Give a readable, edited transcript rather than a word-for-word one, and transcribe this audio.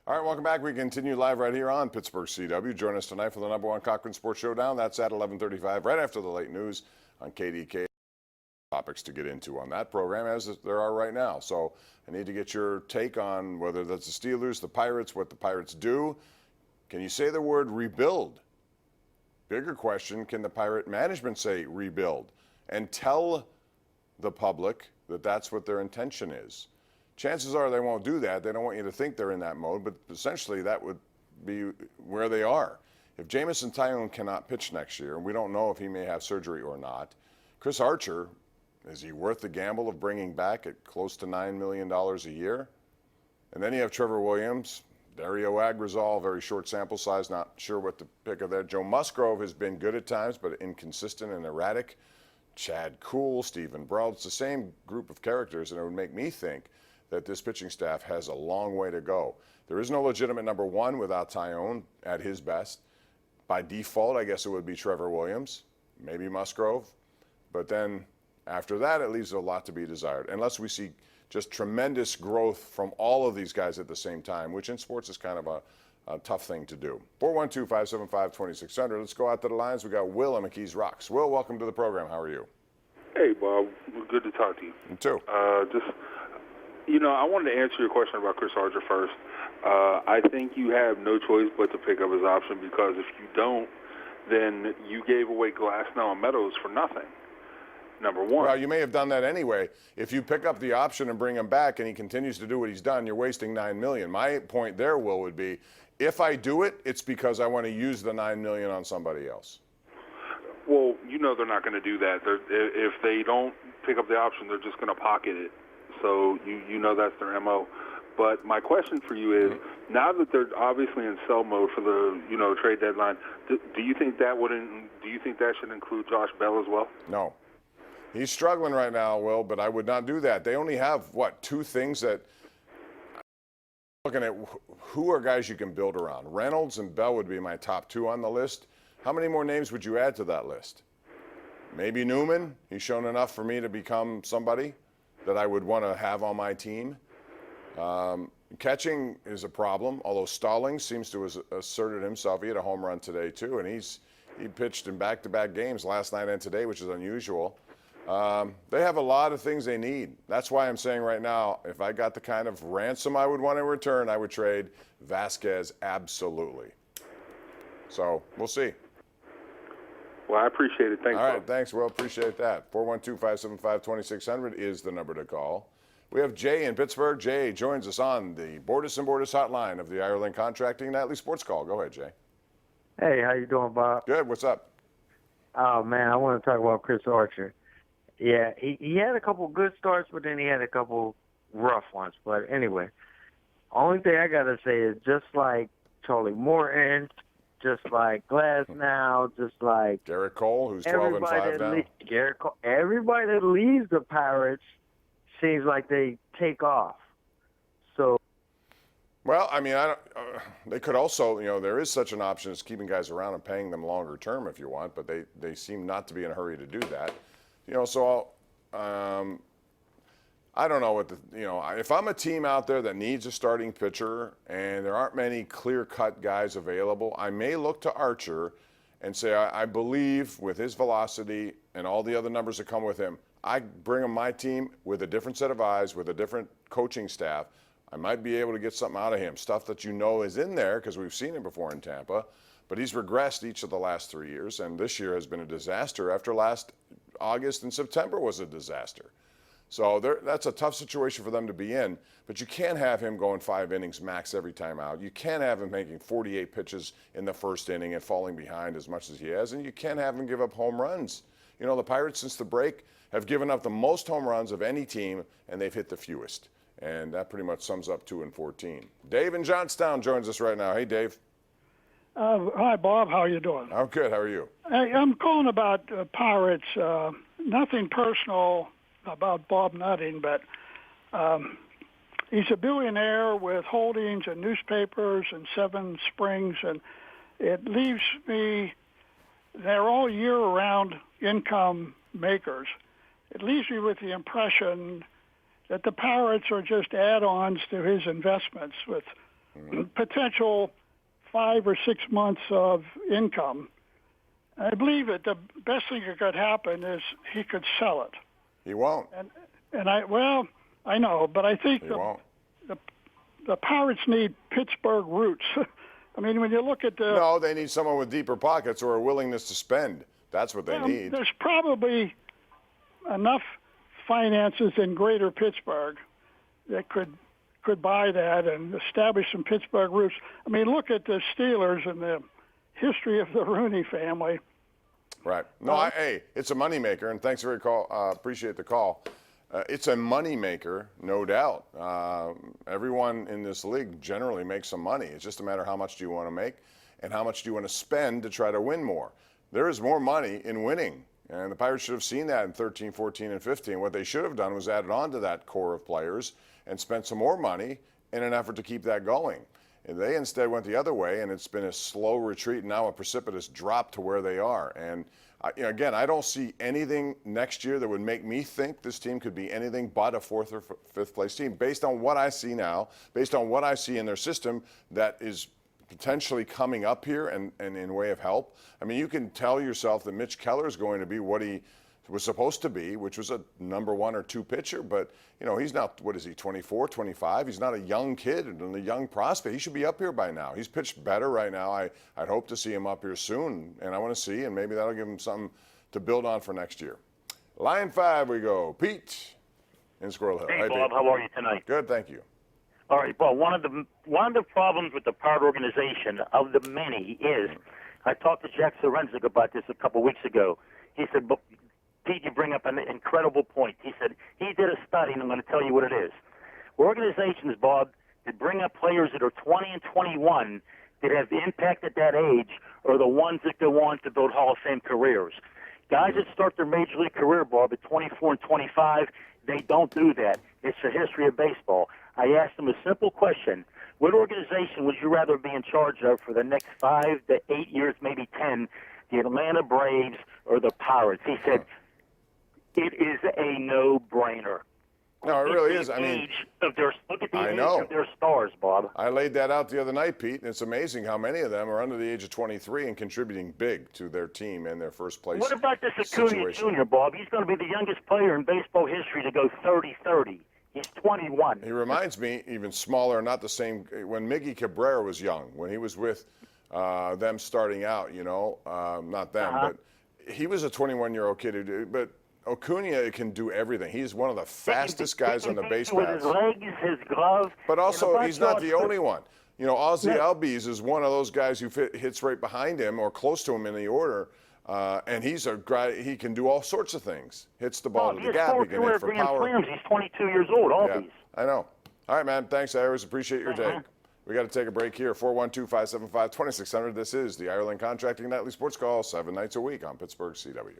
All right, welcome back. We continue live right here on Pittsburgh CW. Join us tonight for the #1 Cochran Sports Showdown. That's at 11:35, right after the late news on KDKA. Topics to get into on that program as there are right now. So I need to get your take on whether that's the Steelers, the Pirates, what the Pirates do. Can you say the word rebuild? Bigger question, can the Pirate management say rebuild and tell the public that that's what their intention is? Chances are they won't do that. They don't want you to think they're in that mode, but essentially that would be where they are. If Jamison Tyone cannot pitch next year, and we don't know if he may have surgery or not, Chris Archer, is he worth the gamble of bringing back at close to $9 million a year? And then you have Trevor Williams, Dario Agrizal, very short sample size, not sure what to pick of that. Joe Musgrove has been good at times, but inconsistent and erratic. Chad Kuhl, Stephen Brault, it's the same group of characters, and it would make me think that this pitching staff has a long way to go. There is no legitimate #1 without Tyone at his best. By default, I guess it would be Trevor Williams, maybe Musgrove. But then after that, it leaves a lot to be desired, unless we see just tremendous growth from all of these guys at the same time, which in sports is kind of a tough thing to do. 412-575-2600. Let's go out to the lines. We got Will in McKees Rocks. Will, welcome to the program. How are you? Hey, Bob. Good to talk to you. You too. I wanted to answer your question about Chris Archer first. I think you have no choice but to pick up his option, because if you don't, then you gave away Glasnow and Meadows for nothing. #1. Well, you may have done that anyway. If you pick up the option and bring him back and he continues to do what he's done, you're wasting $9 million. My point there, Will, would be if I do it, it's because I want to use the $9 million on somebody else. Well, they're not going to do that. If they don't pick up the option, they're just going to pocket it. So that's their MO. But my question for you is, now that they're obviously in sell mode for the trade deadline, do you think that should include Josh Bell as well? No. He's struggling right now, Will, but I would not do that. They only have, two things that – looking at who are guys you can build around. Reynolds and Bell would be my top 2 on the list. How many more names would you add to that list? Maybe Newman. He's shown enough for me to become somebody that I would want to have on my team. Catching is a problem, although Stallings seems to have asserted himself. He had a home run today, too, and he pitched in back-to-back games last night and today, which is unusual. They have a lot of things they need. That's why I'm saying right now, if I got the kind of ransom I would want in return, I would trade Vasquez absolutely. So we'll see. Well, I appreciate it. Thanks. All right, thanks, Will. Appreciate that. 412-575-2600 is the number to call. We have Jay in Pittsburgh. Jay joins us on the Bordas & Bordas hotline of the Ireland Contracting Nightly Sports Call. Go ahead, Jay. Hey, how you doing, Bob? Good. What's up? Oh, man, I want to talk about Chris Archer. Yeah, he had a couple good starts, but then he had a couple rough ones. But anyway, only thing I got to say is just like Charlie Morton, just like Glasnow, just like Garrett Cole, who's 12-5 now. Garrett Cole, everybody that leaves the Pirates seems like they take off. So, well, I mean, they could also, there is such an option as keeping guys around and paying them longer term if you want, but they seem not to be in a hurry to do that. So I don't know what if I'm a team out there that needs a starting pitcher and there aren't many clear-cut guys available, I may look to Archer and say, I believe with his velocity and all the other numbers that come with him, I bring him my team with a different set of eyes, with a different coaching staff. I might be able to get something out of him, stuff that is in there because we've seen him before in Tampa. But he's regressed each of the last 3 years, and this year has been a disaster after last August and September was a disaster. So that's a tough situation for them to be in, but you can't have him going 5 innings max every time out. You can't have him making 48 pitches in the first inning and falling behind as much as he has, and you can't have him give up home runs. The Pirates since the break have given up the most home runs of any team, and they've hit the fewest. And that pretty much sums up 2-14. Dave in Johnstown joins us right now. Hey, Dave. Hi, Bob. How are you doing? I'm good. How are you? Hey, I'm calling about Pirates. Nothing personal about Bob Nutting, but he's a billionaire with holdings and newspapers and Seven Springs, and it leaves me, they're all year-round income makers. It leaves me with the impression that the Pirates are just add-ons to his investments with potential 5 or 6 months of income. I believe that the best thing that could happen is he could sell it. He won't. And I know, but I think He won't. the Pirates need Pittsburgh roots. I mean, when you look at the... No, they need someone with deeper pockets or a willingness to spend. That's what they need. There's probably enough finances in greater Pittsburgh that could buy that and establish some Pittsburgh roots. I mean, look at the Steelers and the history of the Rooney family. Right. No, hey, it's a moneymaker, and thanks for your call. Appreciate the call. It's a moneymaker, no doubt. Everyone in this league generally makes some money. It's just a matter of how much do you want to make and how much do you want to spend to try to win more. There is more money in winning, and the Pirates should have seen that in 13, 14, and 15. What they should have done was added on to that core of players and spent some more money in an effort to keep that going. And they instead went the other way, and it's been a slow retreat, and now a precipitous drop to where they are. And again, I don't see anything next year that would make me think this team could be anything but a 4th or 5th place team. Based on what I see now, based on what I see in their system that is potentially coming up here and in way of help. I mean, you can tell yourself that Mitch Keller is going to be what he was supposed to be, which was a number 1 or 2 pitcher, but he's not, what is he, 24, 25? He's not a young kid and a young prospect. He should be up here by now. He's pitched better right now. I'd hope to see him up here soon, and I want to see, and maybe that'll give him something to build on for next year. Line 5 we go. Pete in Squirrel Hill. Hey, Bob, Bob, how are you tonight? Good, thank you. All right, well, one of the problems with the Pirate organization, of the many, is I talked to Jack Sorenzik about this a couple weeks ago. He said, Pete, you bring up an incredible point. He said he did a study, and I'm going to tell you what it is. Organizations, Bob, that bring up players that are 20 and 21 that have impact at that age are the ones that go on to build Hall of Fame careers. Guys that start their major league career, Bob, at 24 and 25, they don't do that. It's the history of baseball. I asked him a simple question. What organization would you rather be in charge of for the next 5 to 8 years, maybe 10, the Atlanta Braves or the Pirates? He said, it is a no-brainer. No, it really is. I mean, look at the age of their stars, Bob. I laid that out the other night, Pete, and it's amazing how many of them are under the age of 23 and contributing big to their team and their first place. What about this Acuna Jr., Bob? He's going to be the youngest player in baseball history to go 30-30. He's 21. He reminds me, even smaller, not the same, when Miggy Cabrera was young, when he was with them starting out, not them, but he was a 21-year-old kid, but Acuna can do everything. He's one of the fastest guys on the base paths. His legs, his glove. But also, he's not the only one. Ozzie Albies is one of those guys who hits right behind him or close to him in the order, and he's a guy. He can do all sorts of things. Hits the ball to the gap. He can hit for power. He's 22 years old. Albies. Yeah, I know. All right, man. Thanks. I always appreciate your take. We got to take a break here. 412-575-2600. This is the Ireland Contracting Nightly Sports Call, 7 nights a week on Pittsburgh CW.